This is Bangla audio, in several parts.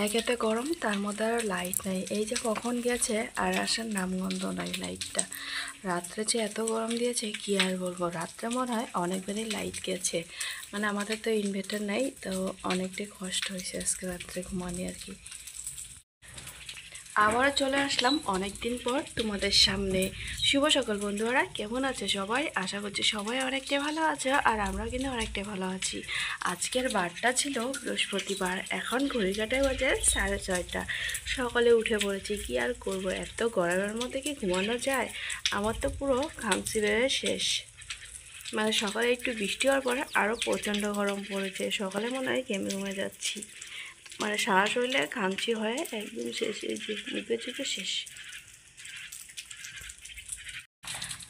একেতে গরম তার মধ্যে আর লাইট নাই। এই যে কখন গেছে আর আসার নামগন্ধ নাই লাইটটা। রাত্রে যে এত গরম দিয়েছে কি আর বলবো। রাত্রে মনে হয় অনেকবারই লাইট গেছে, মানে আমাদের তো ইনভার্টার নাই, তো অনেকটাই কষ্ট হয়েছে আজকে রাত্রে ঘুমানি আর কি। আবারও চলে আসলাম অনেক দিন পর তোমাদের সামনে। শুভ সকাল বন্ধুরা, কেমন আছে সবাই? আশা করছি সবাই অনেকটাই ভালো আছে, আর আমরা কিন্তু অনেকটাই ভালো আছি। আজকের বারটা ছিল বৃহস্পতিবার, এখন ঘড়ি কাটায় বাজে 6:30। সকালে উঠে পড়েছি, কি আর করব, এত গরমের মধ্যে কি ঘুমানো যায়? আমার তো পুরো ঘামছি বেড়ে শেষ। মানে সকালে একটু বৃষ্টি হওয়ার পরে আরও প্রচণ্ড গরম পড়েছে। সকালে মনে হয় ঘেমে ঘুমে যাচ্ছি, মানে সারা শরীরে ঘামচি হয়ে একদম শেষ, এই যে মুখে চোখে শেষ।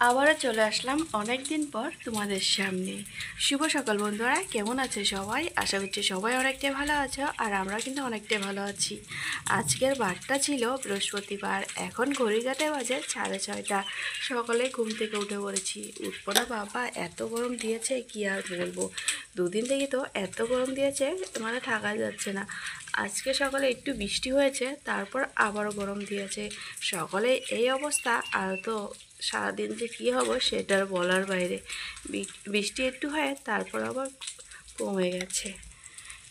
আবারও চলে আসলাম অনেক দিন পর তোমাদের সামনে। শুভ সকাল বন্ধুরা, কেমন আছে সবাই? আশা করছি সবাই অনেকটাই ভালো আছো, আর আমরা কিন্তু অনেকটাই ভালো আছি। আজকের বারটা ছিল বৃহস্পতিবার, এখন ঘড়ি কাটে বাজে 6:30। সকালে ঘুম থেকে উঠে পড়েছি। উঠবো না বাবা, এত গরম দিয়েছে কি আর বলবো। দুদিন থেকে তো এত গরম দিয়েছে, মানে থাকা যাচ্ছে না। আজকে সকালে একটু বৃষ্টি হয়েছে, তারপর আবারও গরম দিয়েছে। সকালে এই অবস্থা, আর তো সারাদিন যে কী হবে সেটার বলার বাইরে। বৃষ্টি একটু হয়, তারপর আবার কমে গেছে।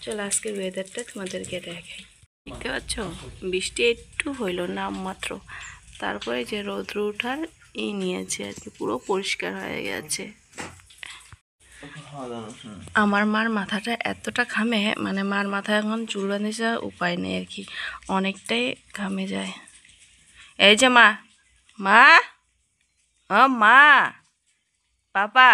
চলো আজকের ওয়েদারটা তোমাদেরকে দেখাই। দেখতে পাচ্ছ, বৃষ্টি একটু হইল নামমাত্র, তারপরে যে রৌদ্র ওঠার নিয়েছে আর কি, পুরো পরিষ্কার হয়ে গেছে। আমার মার মাথাটা এতটা ঘামে, মানে মার মাথায় এখন চুল বাঁধিয়ে উপায় নেই আর কি, অনেকটাই ঘামে যায়। এই যে মা, মা, ও মা, পাপা।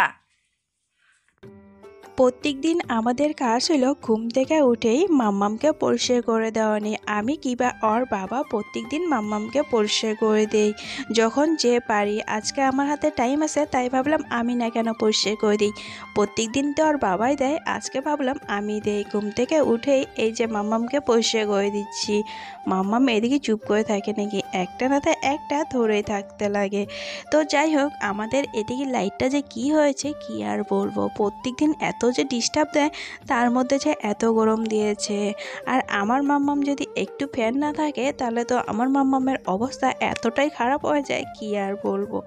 প্রত্যেক দিন আমাদের কাজ হলো ঘুম থেকে উঠেই মাম্মামকে পরিষ্কার করে দেওয়া নিয়ে। আমি কিবা ওর বাবা প্রত্যেক দিন মাম্মামকে পরিষ্কার করে দেই যখন যে পারি। আজকে আমার হাতে টাইম আছে, তাই ভাবলাম আমি না কেন পরিষ্কার করে দিই। প্রত্যেক দিন তো ওর বাবাই দেয়, আজকে ভাবলাম আমি দেই। ঘুম থেকে উঠেই এই যে মাম্মামকে পরিষ্কার করে দিচ্ছি। মাম্মাম এদিকে চুপ করে থাকে নাকি, একটা না একটা ধরেই থাকতে লাগে। তো যাই হোক, আমাদের এদিকে লাইটটা যে কি হয়েছে কি আর বলবো। প্রত্যেক দিন এত যে ডিস্টার্ব দেয়, তার মধ্যে যে এত গরম দিয়েছে। আর আমার মাম্মাম যদি একটু ফ্যান না থাকে, তাহলে তো আমার মাম্মামের অবস্থা এতটাই খারাপ হয়ে যায় কি আর বলবো।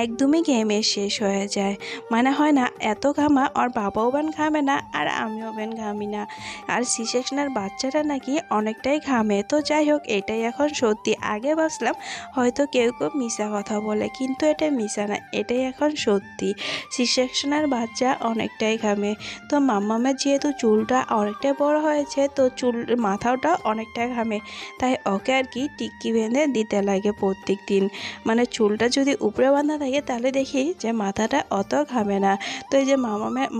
একদমই ঘেমে শেষ হয়ে যায়। মানে হয় না, এত ঘামা ওর বাবাও বেন ঘামে না, আর আমিও বেন ঘামি না। আর সি সেকশনের বাচ্চাটা নাকি অনেকটাই ঘামে। তো যাই হোক, এটাই এখন সত্যি। আগে ভাবলাম হয়তো কেউ কেউ মিশা কথা বলে, কিন্তু এটা মিশা না, এটাই এখন সত্যি। সি সেকশনের বাচ্চা অনেকটাই ঘামে। তো মাম্মামের যেহেতু চুলটা অনেকটাই বড় হয়েছে, তো চুল মাথাটা অনেকটাই ঘামে, তাই ওকে আর কি টিক্কি বেঁধে দিতে লাগে প্রত্যেক দিন। চুলটা যদি উপরে বাঁধা থাকে, তাহলে দেখি যে মাথাটা অত ঘামে না। তো এই যে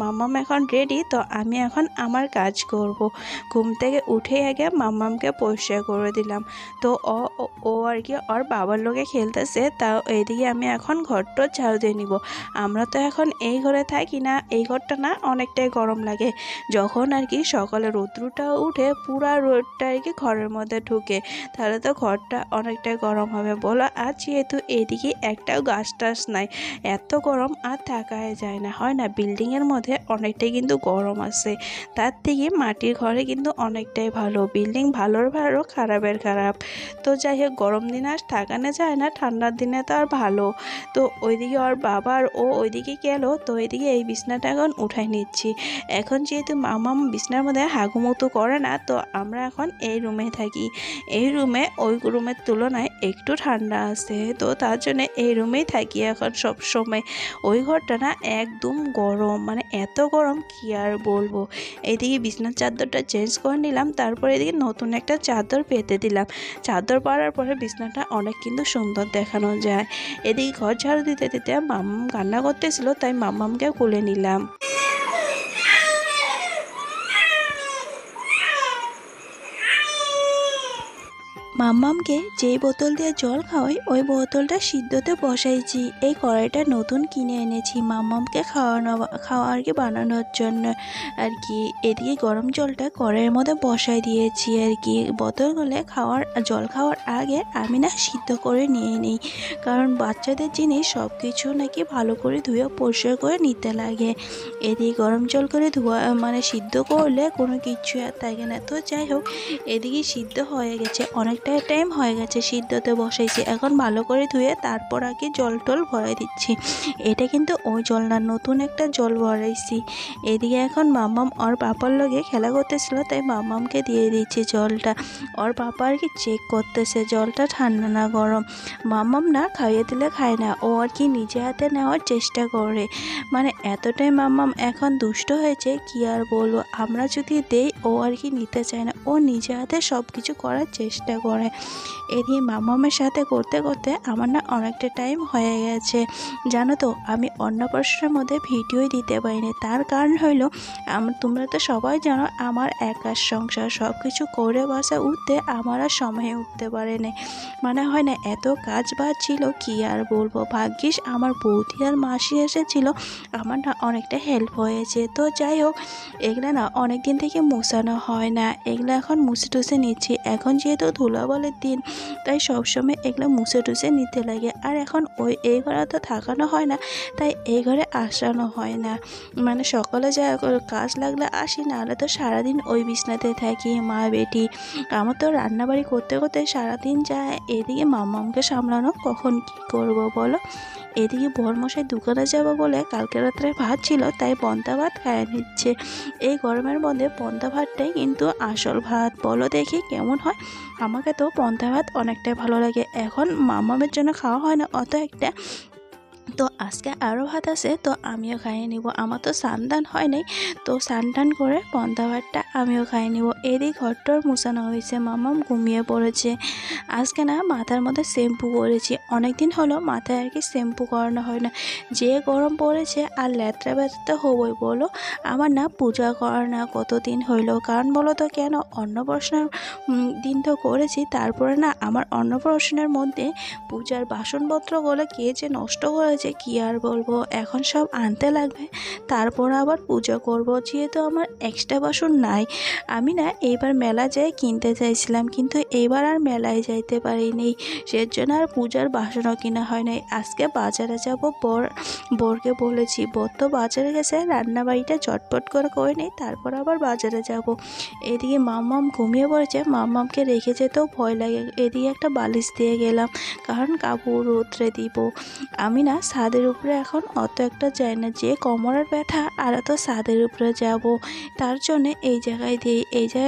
মাম্মাম এখন রেডি, তো আমি এখন আমার কাজ করব। ঘুম থেকে উঠে আগে মাম্মামকে পরিষ্কার করে দিলাম। তো ও আর কি ওর বাবার লোকে খেলতেছে, তাও এইদিকে আমি এখন ঘরটা ঝাড়ু দিয়ে নিব। আমরা তো এখন এই ঘরে থাকি না, এই ঘরটা না অনেকটাই গরম লাগে। যখন আর কি সকালে রৌদ্রটা উঠে পুরা রোদটা আর কি ঘরের মধ্যে ঢুকে, তাহলে তো ঘরটা অনেকটাই গরম হবে বলো। আর যেহেতু এদিকে একটাও গাছ টাছ নাই, এত গরম আর থাকাই যায় না। হয় না, বিল্ডিংয়ের মধ্যে অনেকটাই কিন্তু গরম আছে, তার থেকে মাটির ঘরে কিন্তু অনেকটাই ভালো। বিল্ডিং ভালোর ভালো, খারাপের খারাপ। তো যাই হোক, গরম দিনে আর থাকানো যায় না, ঠান্ডার দিনে তো আর ভালো। তো ওইদিকে ওর বাবার ও ওইদিকে গেল, তো ওইদিকে এই বিছনাটা এখন উঠাই নিচ্ছি। এখন যেহেতু মামাম বিছনার মধ্যে হাগুমতো করে না, তো আমরা এখন এই রুমে থাকি। এই রুমে ওই রুমের তুলনায় একটু ঠান্ডা আছে, তো তার জন্য এই রুমেই থাকি এখন সব সময়। ওই ঘরটা না একদম গরম, মানে এত গরম কি আর বলবো। এইদিকে বিছনার চাদরটা চেঞ্জ করে নিলাম, তারপরে এদিকে নতুন একটা চাদর পেতে দিলাম। চাদর পরার পরে বিছনাটা অনেক কিন্তু সুন্দর দেখানো যায়। এদিকে ঘর ঝাড়ু দিতে দিতে মাম্মাম কান্না করতেছিল, তাই মাম্মামকে কোলে নিলাম। মাম্মামকে যেই বোতল দিয়ে জল খাওয়াই ওই বোতলটা সিদ্ধতে বসাইছি। এই কড়াইটা নতুন কিনে এনেছি মাম্মামকে খাওয়া আর কি বানানোর জন্য আর কি। এদিকে গরম জলটা কড়াইয়ের মধ্যে বসাই দিয়েছি আর কি। বোতলগুলো জল খাওয়ার আগে আমি না সিদ্ধ করে নিয়ে নিই, কারণ বাচ্চাদের জিনিস সব কিছু নাকি ভালো করে ধুয়ে পরিষ্কার করে নিতে লাগে। এদিকে গরম জল করে সিদ্ধ করলে কোনো কিছু আর থাকে না। তো যাই হোক, এদিকে সিদ্ধ হয়ে গেছে, অনেকটা টাইম হয়ে গেছে সিদ্ধতে বসাইছি। এখন ভালো করে ধুয়ে তারপর আর কি জল টল ভরাই দিচ্ছি। এটা কিন্তু ওই জল না, নতুন একটা জল ভরাইছি। এদিকে এখন মাম্মাম ওর পাপার লগে খেলা করতেছিল, তাই মাম্মামকে দিয়ে দিচ্ছি জলটা। ওর পাপা আর কি চেক করতেছে জলটা ঠান্ডা না গরম। মাম্মাম না খাইয়ে দিলে খায় না, ও আর কি নিজে হাতে নেওয়ার চেষ্টা করে। এতটাই মাম্মাম এখন দুষ্ট হয়েছে কি আর বলবো। আমরা যদি দেই ও আর কি নিতে চায় না, ও নিজে হাতে সব কিছু করার চেষ্টা করে। এদিকে মাম্মামের সাথে করতে করতে আমার না অনেকটা টাইম হয়ে গেছে। জানো তো, আমি অন্নপ্রাশনের মধ্যে ভিডিওই দিতে পারিনি। তার কারণ হইলো তোমরা তো সবাই জানো আমার একার সংসার, সব কিছু করে বাসা উঠতে আমার আর সময়ে উঠতে পারে না। হয় না, এত কাজ বাজ ছিল কি আর বলবো। ভাগ্যিস আমার বৌদি আর মাসি এসেছিল, আমার না অনেকটা হেল্প হয়েছে। তো যাই হোক, এগুলো না অনেক দিন থেকে মোছানো হয় না, এগুলো এখন মুছে টুছে নিচ্ছি। এখন যেহেতু ধুলাবালির দিন, তাই সবসময় এগুলো মুছে টুছে নিতে লাগে। আর এখন এই ঘরে তো থাকানো হয় না, তাই এই ঘরে আসানো হয় না। সকালে যা কাজ লাগলে আসি, নাহলে তো সারাদিন ওই বিছনাতে থাকি মা বেটি। আমার তো রান্নাবাড়ি করতে করতে সারাদিন যায়। এদিকে মাম্মামকে সামলানো কখন কি করব বলো। এদিকে বরমশাই দোকানে যাবো বলে কালকে রাত্রে ভাত ছিল, তাই পন্তা ভাত খাইয়ে নিচ্ছে। এই গরমের মধ্যে পন্তা ভাতটাই কিন্তু আসল ভাত, বলো দেখি কেমন হয়। আমাকে তো পন্তা ভাত অনেকটাই ভালো লাগে। এখন মাম্মামের জন্য খাওয়া হয় না অত একটা, তো আজকে আরও ভাত আছে, তো আমিও খাইয়ে নিব। আমার তো স্নান হয় নাই, তো স্নান করে পন্তা ভাতটা আমিও খাইয়ে নিব। এদিক ঘরটার মুছানো হয়েছে, মামাম ঘুমিয়ে পড়েছে। আজকে না মাথার মধ্যে শ্যাম্পু করেছি, অনেক দিন হলো মাথায় আর কি শ্যাম্পু করানো হয় না। যে গরম পড়েছে আর ল্যাট্রা ব্যথা হবই বলো। আমার না পূজা করা না কতদিন হইলো, কারণ বলো তো কেন, অন্নপ্রাশনের দিন তো করেছি, তারপরে না আমার অন্নপ্রাশনের মধ্যে পূজার বাসনপত্রগুলো কে যে নষ্ট করেছে কি আর বলবো। এখন সব আনতে লাগবে, তারপর আবার পুজো করব। যেহেতু আমার এক্সট্রা বাসন নাই, আমি না এইবার মেলা যাই কিনতে চাইছিলাম, কিন্তু এইবার আর মেলায় যাইতে পারিনি, সেজন্য আর পূজার বাসনও কিনা হয় নাই। আজকে বাজারে যাব, বরকে বলেছি, বর তো বাজারে গেছে, রান্নাবাড়িটা চটপট করে নেই, তারপর আবার বাজারে যাব। এদিকে মাম্মাম ঘুমিয়ে পড়েছে, মাম্মামকে রেখে যেতেও ভয় লাগে। এদিকে একটা বালিশ দিয়ে গেলাম, কারণ কাপড় রোদ্রে দিব। আমি না ছাদের উপরে এখন অত একটা যাই না, যে কোমরের ব্যথা আর তো ছাদের উপরে যাব, তার জন্যে এই জায়গায়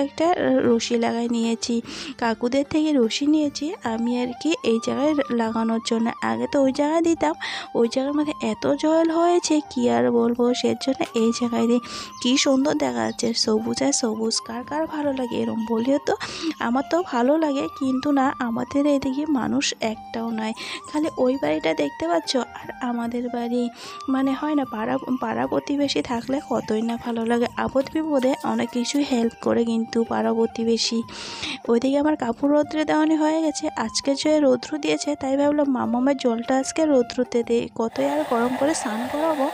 একটা রশি লাগাই নিয়েছি। কাকুদের থেকে রশি নিয়েছি আমি আর কি এই জায়গায় লাগানোর জন্য। আগে তো ওই জায়গায় দিতাম, ওই জায়গার মধ্যে এত জল হয়েছে কি আর বলবো, সেজন্য এই জায়গায় দিই। কী সুন্দর দেখা যাচ্ছে, সবুজ আর সবুজ। কার কার ভালো লাগে এরম বলিও তো। আমার তো ভালো লাগে, কিন্তু না আমাদের এদিকে মানুষ একটাও নাই, খালি ওই বাড়িটা দেখতে পাচ্ছ আর আমাদের বাড়ি। হয় না, পাড়া প্রতিবেশী থাকলে কতই না ভালো লাগে। আপদ বিপদে অনেক কিছুই হেল্প করে কিন্তু পাড়া প্রতিবেশী। ওইদিকে আমার কাপড় রৌদ্রে দেওয়ানি হয়ে গেছে। আজকে যে রৌদ্র দিয়েছে, তাই ভাবলাম মামামের জলটা আজকে রৌদ্রতে দিই, কতই আর গরম করে স্নান করাবো,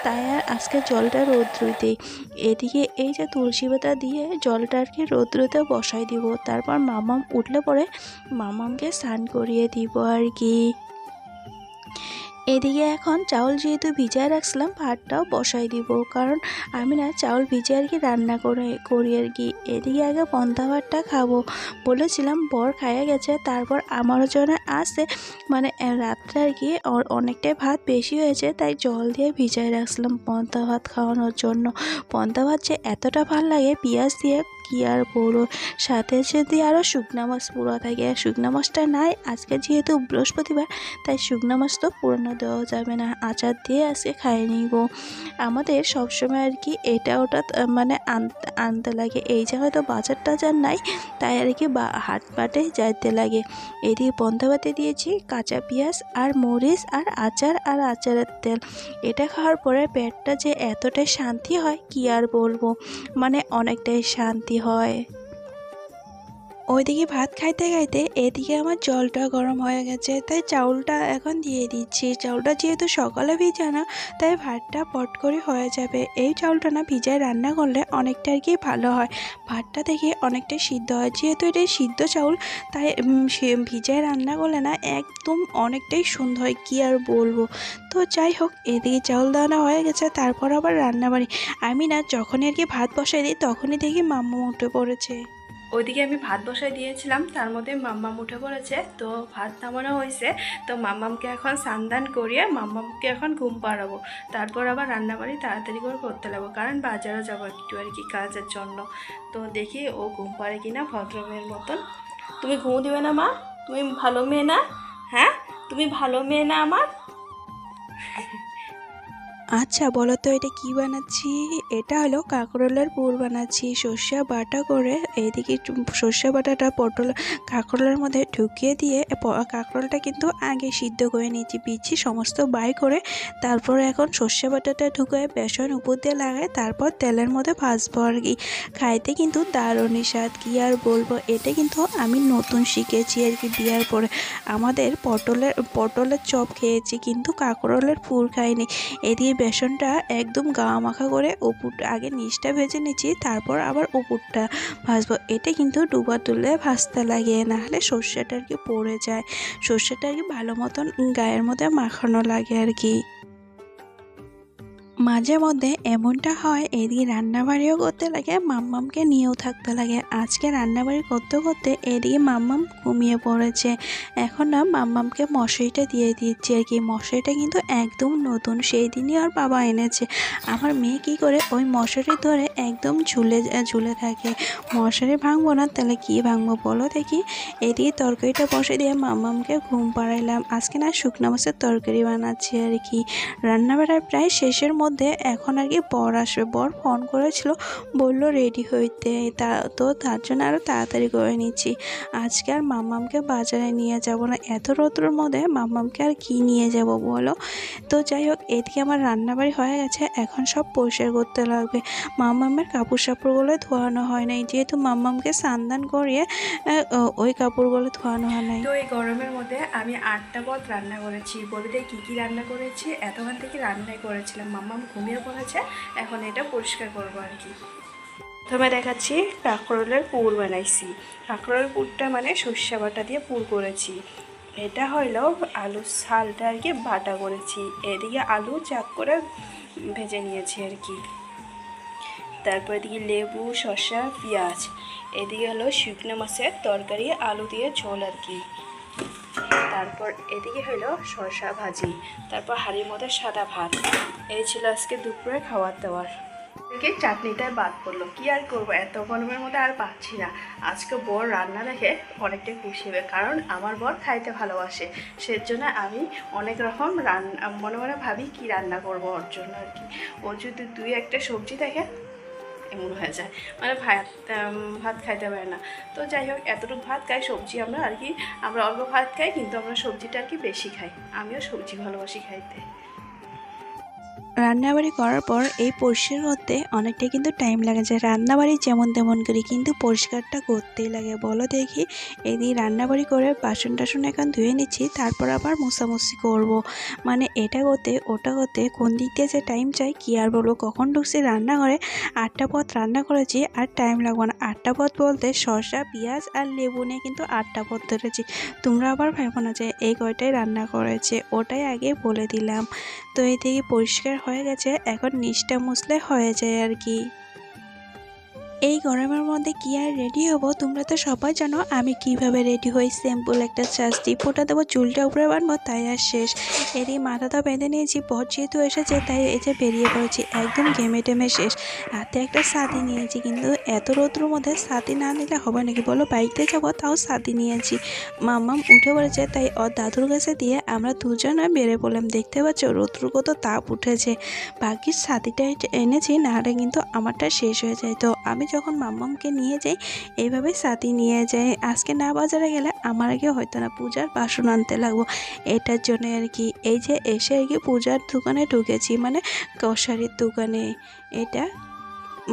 তাই আর আজকে জলটা রৌদ্র দিই। এদিকে এই যে তুলসী পাতা দিয়ে জলটা আর কি রৌদ্রতে বসাই দিব, তারপর মামাম উঠলে পরে মামামকে স্নান করিয়ে দিব আর কি। এদিকে এখন চাউল যেহেতু ভিজায় রাখছিলাম, ভাতটাও বসাই দিব, কারণ আমি না চাউল ভিজে আর কি রান্না করি আর কি। এদিকে আগে পন্তা ভাতটা খাবো বলেছিলাম, বর খাইয়ে গেছে, তারপর আমারও জন্য আসে। রাত্রে আর কি অনেকটাই ভাত বেশি হয়েছে, তাই জল দিয়ে ভিজায় রাখছিলাম পন্তা ভাত খাওয়ানোর জন্য। পন্তা ভাত যে এতটা ভাল লাগে পেঁয়াজ দিয়ে কি আর বলবো, সাথে যদি আরও শুকনা মাছ পুরো থাকে। শুকনা মাছটা নাই আজকে, যেহেতু বৃহস্পতিবার, তাই শুকনা মাছ তো পুরানো দেওয়া যাবে না, আচার দিয়ে আজকে খাইয়ে নিব। আমাদের সবসময় আর কি এটা ওটা আনতে লাগে, এই যে হয়তো বাজার টাজার নাই, তাই আর কি হাট বাটে যাইতে লাগে। এদিকে পন্তা ভাতে দিয়েছি কাঁচা পেঁয়াজ আর মরিচ আর আচার আর আচারের তেল। এটা খাওয়ার পরে পেটটা যে এতটাই শান্তি হয় কি আর বলবো, অনেকটাই শান্তি হয়। ওইদিকে ভাত খাইতে খাইতে এদিকে আমার জলটা গরম হয়ে গেছে, তাই চাউলটা এখন দিয়ে দিচ্ছি। চাউলটা যেহেতু সকালে ভিজানো, তাই ভাতটা পট করে হয়ে যাবে। এই চাউলটা না ভিজায় রান্না করলে অনেকটা আর কি ভালো হয়, ভাতটা দেখে অনেকটাই সিদ্ধ হয়। যেহেতু এটা সিদ্ধ চাউল, তাই ভিজায় রান্না করলে না একদম অনেকটাই সুন্দর হয়, কী আর বলবো। তো যাই হোক, এদিকে চাউল দানা হয়ে গেছে, তারপর আবার রান্না বাড়ি। আমি না যখনই আর কি ভাত বসাই দিই, তখনই দেখি মাম্মা উঠে পড়েছে। ওইদিকে আমি ভাত বসাই দিয়েছিলাম, তার মধ্যে মাম্মাম উঠে পড়েছে। তো ভাত নামানো হয়েছে, তো মাম্মামকে এখন স্নান করিয়ে মাম্মামকে এখন ঘুম পাড়াবো। তারপর আবার রান্নাবাড়ি তাড়াতাড়ি করে করতে লাগবো, কারণ বাজারে যাবো একটু আর কি কাজের জন্য। তো দেখি ও ঘুম পাড়ে কিনা ভদ্রমেয়ের মতন। তুমি ঘুম দিবে না মা? তুমি ভালো মেয়ে না? হ্যাঁ, তুমি ভালো মেয়ে না আমার? আচ্ছা বলো তো, এটা কি বানাচ্ছি? এটা হলো কাঁকরোলের পুর বানাচ্ছি সর্ষে বাটা করে। এইদিকে সর্ষে বাটাটা কাঁকরোলের মধ্যে ঢুকিয়ে দিয়ে কাঁকরোলটা কিন্তু আগে সিদ্ধ করে নিয়েছি, বিচি সমস্ত বাই করে। তারপর এখন সর্ষে বাটাটা ঢুকিয়ে বেসন উপর দিয়ে লাগায়, তারপর তেলের মধ্যে ভাজবো আর কি। খাইতে কিন্তু দারুণই স্বাদ, কী আর বলবো। এটা কিন্তু আমি নতুন শিখেছি আর কি বিয়ার পরে। আমাদের পটলের চপ খেয়েছি, কিন্তু কাঁকরোলের পুর খাইনি। এদিকে বেসনটা একদম গাওয়া মাখা করে আগে নিচটা ভেজে নিচ্ছি, তারপর আবার উপরটা ভাজবো। এটা কিন্তু ডুবা তুলে ভাজতে লাগে, নাহলে সর্ষেটা আর কি পড়ে যায়। সর্ষেটা আর কি ভালো মতন গায়ের মধ্যে মাখানো লাগে আর কি। মাঝে মধ্যে এমনটা হয়, এদিকে রান্নাবাড়িও করতে লাগে, মাম্মামকে নিয়েও থাকতে লাগে। আজকে রান্নাবাড়ি করতে করতে এদিকে মাম্মাম ঘুমিয়ে পড়েছে। এখন না মাম্মামকে মশারিটা দিয়ে দিচ্ছি আর কি। মশারিটা কিন্তু একদম নতুন, সেই দিনই আর বাবা এনেছে। আমার মেয়ে কী করে ওই মশারি ধরে একদম ঝুলে থাকে। মশারি ভাঙবো না তাহলে কী ভাঙবো বলো দেখি। এদিকে তরকারিটা বসে দিয়ে মাম্মামকে ঘুম পাড়াইলাম। আজকে না শুকনো মাছের তরকারি বানাচ্ছি আর কি। রান্নাবাড়ার প্রায় শেষের মধ্যে এখন আর কি বর আসবে। বর ফোন করেছিল, বললো রেডি হইতে, তার জন্য আরও তাড়াতাড়ি করে নিচ্ছি। আজকে আর মাম্মামকে বাজারে নিয়ে যাব না, এত রৌদ্রের মধ্যে মাম্মামকে আর কি নিয়ে যাব বলো। তো যাই হোক, এদিকে আমার রান্নাবাড়ি হয়ে গেছে, এখন সব পরিষ্কার করতে লাগবে। মাম্মামের কাপড় সাপড়গুলো ধোয়ানো হয় নাই, যেহেতু মাম্মামকে স্নান করিয়ে ওই কাপড়গুলো ধোয়ানো হয় নাই। তো এই গরমের মধ্যে আমি 8টা পদ রান্না করেছি। বলে দিই কী কী রান্না করেছি। এতক্ষণ থেকে রান্নাই করেছিলাম, মাম্মাম ঘুমিয়ে পড়েছে, এখন এটা পরিষ্কার করবো আর কি। প্রথমে দেখাচ্ছি কাঁকরোলের পুর বানাইছি। কাঁকরোলের পুরটা মানে সর্ষে বাটা দিয়ে পুর করেছি। এটা হইলো আলুর ছালটা আর কি বাটা করেছি। এদিকে আলু চাক করে ভেজে নিয়েছি আর কি। তারপর এদিকে লেবু, শসা, পেঁয়াজ। এদিকে হলো শুকনো মাছের তরকারি, আলু দিয়ে ঝোল আর কি। তারপর এদিকে হলো শসা ভাজি। তারপর হাঁড়ির মধ্যে সাদা ভাত। এই ছিল আজকে দুপুরে খাওয়ার দাওয়ার। থেকে চাটনিটায় বাদ পড়লো, কি আর করবো, এত গরমের মধ্যে আর পাচ্ছি না। আজকে বর রান্না দেখে অনেকটাই খুশি হবে, কারণ আমার বর খাইতে ভালোবাসে। সেজন্য আমি অনেক রকম মনে মনে ভাবি কি রান্না করবো ওর জন্য আর কি। ও যদি 2-1টা সবজি দেখে এমন হয়ে যায়, মানে ভাত খাইতে পারে না। তো যাই হোক, এতটুকু ভাত খাই, সবজি আমরা আর কি, আমরা অল্প ভাত খাই, কিন্তু আমরা সবজিটা আর কি বেশি খাই। আমিও সবজি ভালোবাসি খাইতে। রান্নাবাড়ি করার পর এই পরিষ্কার করতে অনেকটাই কিন্তু টাইম লাগে যায়। রান্নাবাড়ি যেমন তেমন করি, কিন্তু পরিষ্কারটা করতেই লাগে বলো দেখি। এদিকে রান্নাবাড়ি করে বাসন টাসন এখন ধুয়ে নিচ্ছি, তারপর আবার মোছামুছি করব। মানে এটা করতে ওটা করতে কোন দিক দিয়ে যে টাইম চাই কী আর বলবো। কখন ঢুকছি রান্নাঘরে, 8টা পদ রান্না করেছি, আর টাইম লাগবে না। 8টা পদ বলতে শসা, পেঁয়াজ আর লেবু নিয়ে কিন্তু 8টা পদ ধরেছি। তোমরা আবার ভাবো না যে এই কয়টাই রান্না করেছে, ওটাই আগে বলে দিলাম। তো এদিকে পরিষ্কার হয়ে গেছে, এখন নিচটা মুছলে হয়ে যায় আর কি। এই গরমের মধ্যে কি আর রেডি হব, তোমরা তো সবাই জানো আমি কিভাবে রেডি হই। সিম্পল একটা চাষটি ফোটা দেবো, চুলটা উপরে বাঁধবো, তাই আর শেষ। এদিকে মাথাটা বেঁধে নিয়েছি, বর যেহেতু এসেছে তাই এই যে বেরিয়ে পড়েছি, একদম ঘেমে টেমে শেষ। হাতে একটা ছাতি নিয়েছি, কিন্তু এত রৌদ্রের মধ্যে ছাতি না নিলে হবে নাকি বলো। বাইকতে যাবো, তাও ছাতি নিয়েছি। মাম্মাম উঠে পড়েছে, তাই ওর দাদুর কাছে দিয়ে আমরা দুজনে বেরিয়ে পড়লাম। দেখতে পাচ্ছ রৌদ্র কত তাপ উঠেছে। বাকির ছাতিটা এনেছি, নাহলে কিন্তু আমারটা শেষ হয়ে যায়। তো আমি যখন মাম্মামকে নিয়ে যাই, এইভাবে ছাতি নিয়ে যাই। আজকে না বাজারে গেলে আমার আগে হয়তো না, পূজার বাসন আনতে লাগবো, এটার জন্য আর কি। এই যে এসে আর কি পূজার দোকানে ঢুকেছি, মানে গ্রসারির দোকানে। এটা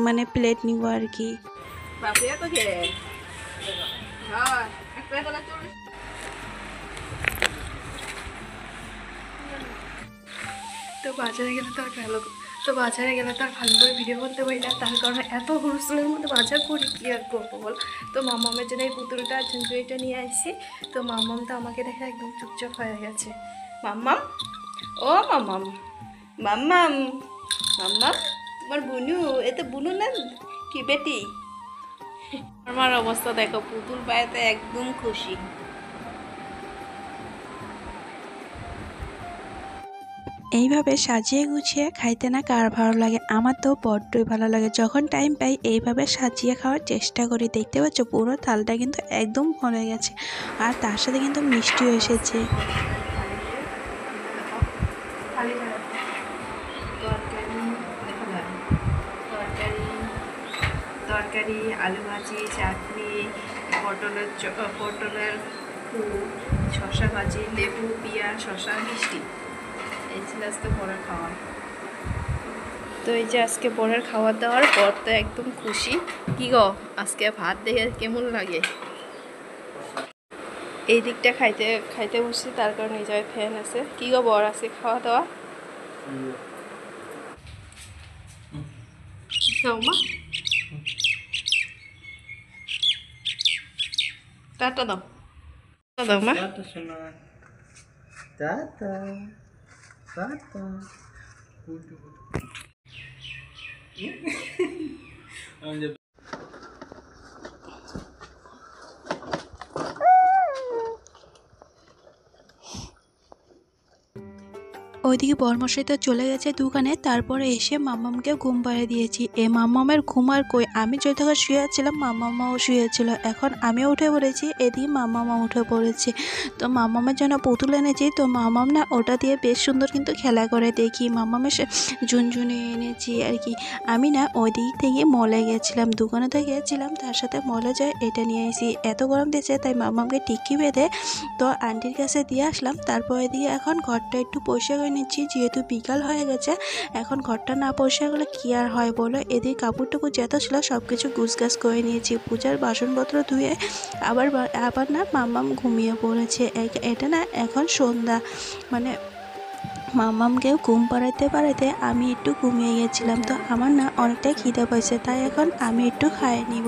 মানে প্লেট নিব আর কি। বাজারে গেলে তো আর ভালো করে ভিডিও করতে পারি না, তার কারণে এত হুলস্থুলের মধ্যে বাজার করি কি আর করবো বল। তো মামামের জন্য এই পুতুলটা ঝুনঝুরিটা নিয়ে আসছি। তো মামাম তো আমাকে দেখে একদম চুপচাপ হয়ে গেছে। মাম্মাম, ও মামাম, মাম্মাম, মাম্মাম, আমার বুনু, এ তো বুনু না কি বেটি। আমার অবস্থা দেখো, পুতুল পায়েতে একদম খুশি। এইভাবে সাজিয়ে গুছিয়ে খাইতে না কার ভালো লাগে, আমার তো বড্ডই ভালো লাগে। যখন টাইম পাই এইভাবে সাজিয়ে খাওয়ার চেষ্টা করি। দেখতে পাচ্ছ পুরো থালটা কিন্তু একদম ভরে গেছে, আর তার সাথে কিন্তু মিষ্টিও এসেছে। তরকারি, আলু ভাজি, চাটনি, পটলের ফুল, শশা ভাজি, লেবু, পেঁয়াজ, শশা, মিষ্টি। এই ছিল আজকে বড়ের খাওয়া। তো এই যে আজকে বড়ের খাওয়া দাওয়ার পর তো একদম খুশি। কি গো, আজকে ভাত দেখে কেমন লাগে? এই দিকটা খাইতে খাইতে বসছি, তার কারণে এই জায়গায় ফ্যান আছে। কি গো বর, আজকে খাওয়া দাওয়া মা? টাটা দাও, টাটা দাও মা। Tata শোনা, টাটা টাটা। ওইদিকে বরমশাই তো চলে গেছে দোকানে, তারপরে এসে মাম্মামকে ঘুম পাড়িয়ে দিয়েছি। এ মাম্মামের ঘুম আর কই, আমি যতক্ষণ শুয়েছিলাম মাম্মামাও শুয়েছিল। এখন আমিও উঠে পড়েছি, এদিকে মাম্মামা উঠে পড়েছে। তো মাম্মামের জন্য পুতুল এনেছি, তো মাম্মাম না ওটা দিয়ে বেশ সুন্দর কিন্তু খেলা করে। দেখি মাম্মামের ঝুনঝুনি এনেছি আর কি। আমি না ওই দিক থেকে মলে গেছিলাম, দোকানে তো গিয়েছিলাম, তার সাথে মলে যাই এটা নিয়ে এসেছি। এত গরম দিয়েছে তাই মাম্মামকে টিক্কি বেঁধে তো আন্টির কাছে দিয়ে আসলাম। তারপর এদিকে এখন ঘরটা একটু পরিষ্কার করে নিচ্ছি, যেহেতু বিকাল হয়ে গেছে। এখন ঘরটা না পরিষ্কার করলে কী আর হয় বলো। এদিকে কাপড়টুকু যেত ছিল সব কিছু গুছগাছ করে নিয়েছি, পূজার বাসনপত্র ধুয়ে আবার না মাম্মাম ঘুমিয়ে পড়েছে। এটা না এখন সন্ধ্যা, মানে মাম্মামকেও ঘুম পাড়াইতে পাড়াইতে আমি একটু ঘুমিয়ে গেছিলাম। তো আমার না অনেকটাই খিদে পাইছে, তাই এখন আমি একটু খাইয়ে নিব।